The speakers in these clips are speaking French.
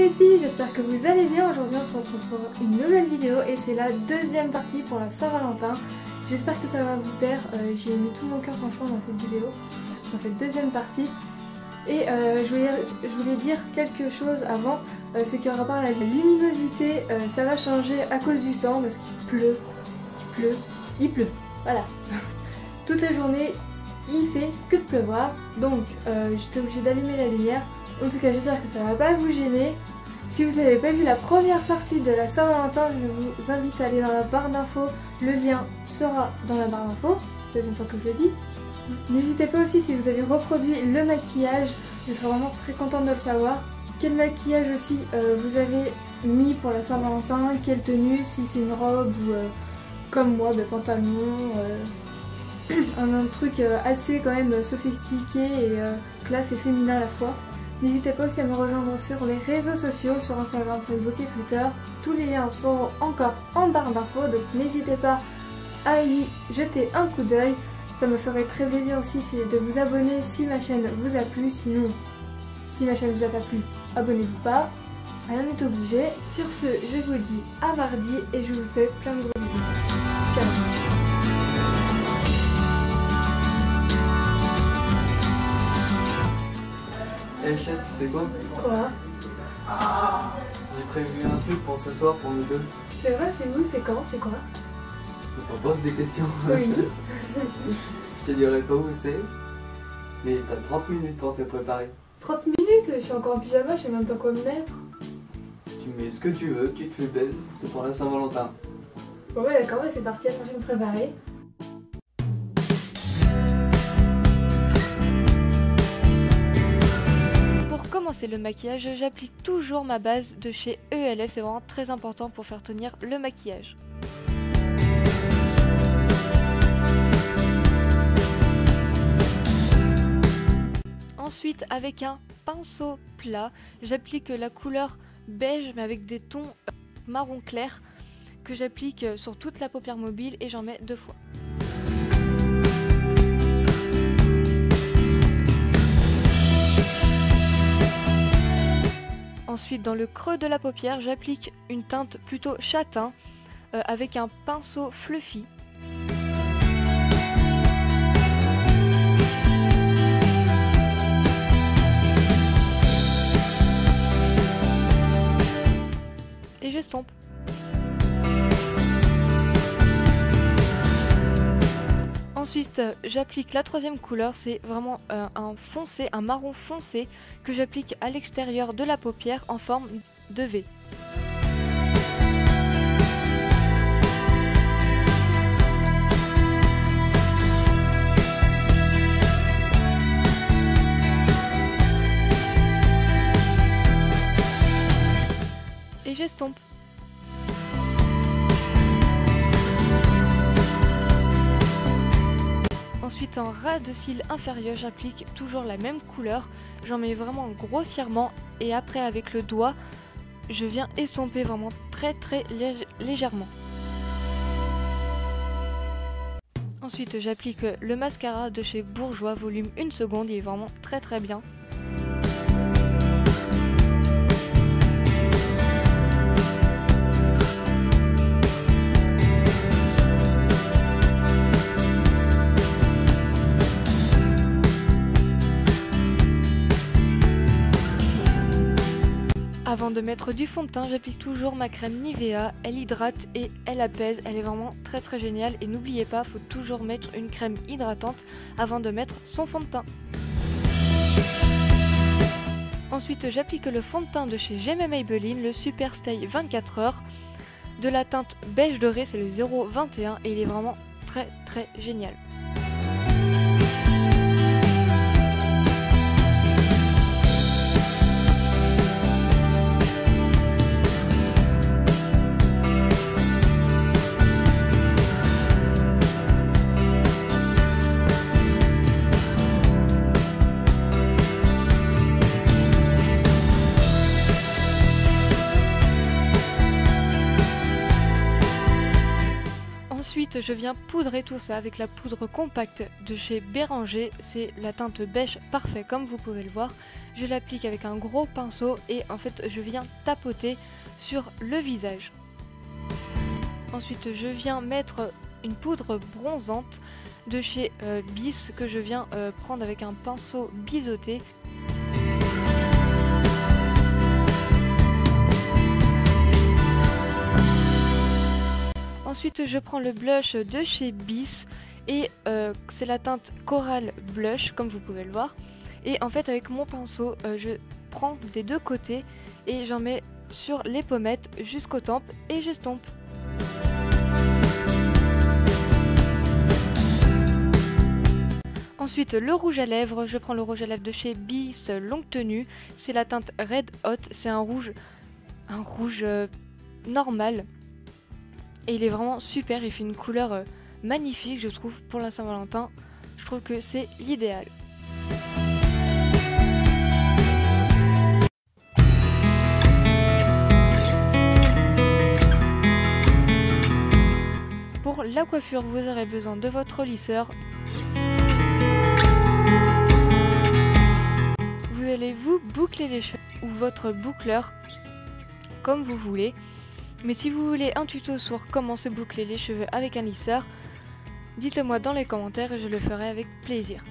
les filles, j'espère que vous allez bien. Aujourd'hui on se retrouve pour une nouvelle vidéo et c'est la deuxième partie pour la Saint-Valentin. J'espère que ça va vous plaire, j'ai mis tout mon cœur franchement dans cette vidéo, dans cette deuxième partie. Et je voulais dire quelque chose avant, ce qui a rapport à la luminosité, ça va changer à cause du temps parce qu'il pleut, voilà. Toute la journée il fait que de pleuvoir, donc j'étais obligée d'allumer la lumière. En tout cas j'espère que ça va pas vous gêner. Si vous n'avez pas vu la première partie de la Saint-Valentin, je vous invite à aller dans la barre d'infos, le lien sera dans la barre d'infos, deuxième fois que je le dis. N'hésitez pas aussi si vous avez reproduit le maquillage, je serais vraiment très contente de le savoir. Quel maquillage aussi vous avez mis pour la Saint-Valentin, quelle tenue, si c'est une robe ou comme moi, pantalon, un truc assez quand même sophistiqué et classe et féminin à la fois. N'hésitez pas aussi à me rejoindre sur les réseaux sociaux, sur Instagram, Facebook et Twitter. Tous les liens seront encore en barre d'infos, donc n'hésitez pas à y jeter un coup d'œil. Ça me ferait très plaisir aussi de vous abonner si ma chaîne vous a plu. Sinon, si ma chaîne vous a pas plu, abonnez-vous pas. Rien n'est obligé. Sur ce, je vous dis à mardi et je vous fais plein de gros bisous. Ciao. Hey chat, tu sais quoi? Quoi? J'ai prévu un truc pour ce soir pour nous deux. C'est vrai, c'est où? C'est quand? C'est quoi? On pose des questions. Oui. Je te dirai pas où c'est, mais t'as 30 minutes pour te préparer. 30 minutes? Je suis encore en pyjama, je sais même pas quoi me mettre. Tu mets ce que tu veux, tu te fais belle, c'est pour la Saint-Valentin. Bon ouais d'accord, c'est parti, alors je vais me préparer. Pour commencer le maquillage, j'applique toujours ma base de chez ELF, c'est vraiment très important pour faire tenir le maquillage. Ensuite, avec un pinceau plat, j'applique la couleur beige mais avec des tons marron clair que j'applique sur toute la paupière mobile et j'en mets 2 fois. Ensuite, dans le creux de la paupière, j'applique une teinte plutôt châtain avec un pinceau fluffy. Et j'estompe. Ensuite, j'applique la troisième couleur, c'est vraiment un marron foncé que j'applique à l'extérieur de la paupière en forme de V. Et j'estompe. Ensuite, en ras de cils inférieur, j'applique toujours la même couleur. J'en mets vraiment grossièrement et après avec le doigt, je viens estomper vraiment très légèrement. Ensuite, j'applique le mascara de chez Bourjois, volume 1 seconde, il est vraiment très bien. Avant de mettre du fond de teint, j'applique toujours ma crème Nivea, elle hydrate et elle apaise, elle est vraiment très géniale et n'oubliez pas, il faut toujours mettre une crème hydratante avant de mettre son fond de teint. Ensuite, j'applique le fond de teint de chez Gemma Maybelline, le Super Stay 24 heures, de la teinte beige doré, c'est le 021 et il est vraiment très génial. Ensuite, je viens poudrer tout ça avec la poudre compacte de chez Béranger. C'est la teinte beige parfait comme vous pouvez le voir. je l'applique avec un gros pinceau et en fait je viens tapoter sur le visage. Ensuite je viens mettre une poudre bronzante de chez Bis que je viens prendre avec un pinceau biseauté. Ensuite je prends le blush de chez Bis et c'est la teinte Coral Blush comme vous pouvez le voir. Et en fait avec mon pinceau je prends des deux côtés et j'en mets sur les pommettes jusqu'aux tempes et j'estompe. Ensuite le rouge à lèvres, je prends le rouge à lèvres de chez Bis Longue Tenue, c'est la teinte Red Hot, c'est un rouge normal et il est vraiment super, il fait une couleur magnifique je trouve pour la Saint-Valentin, je trouve que c'est l'idéal. Pour la coiffure, vous aurez besoin de votre lisseur. Vous allez vous boucler les cheveux ou votre boucleur comme vous voulez. Mais si vous voulez un tuto sur comment se boucler les cheveux avec un lisseur, dites-le moi dans les commentaires et je le ferai avec plaisir.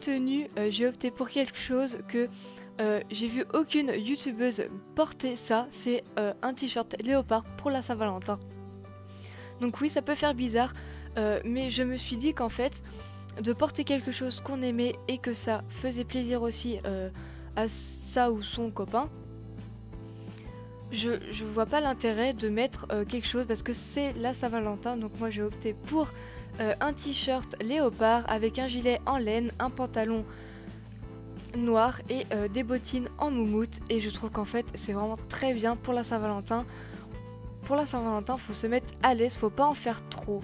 Tenue, j'ai opté pour quelque chose que j'ai vu aucune youtubeuse porter ça, c'est un t-shirt léopard pour la Saint-Valentin. Donc oui, ça peut faire bizarre, mais je me suis dit qu'en fait, de porter quelque chose qu'on aimait et que ça faisait plaisir aussi à ça ou son copain, je vois pas l'intérêt de mettre quelque chose parce que c'est la Saint-Valentin, donc moi j'ai opté pour un t-shirt léopard avec un gilet en laine, un pantalon noir et des bottines en moumoute et je trouve qu'en fait c'est vraiment très bien pour la Saint-Valentin. Pour la Saint-Valentin, faut se mettre à l'aise, faut pas en faire trop.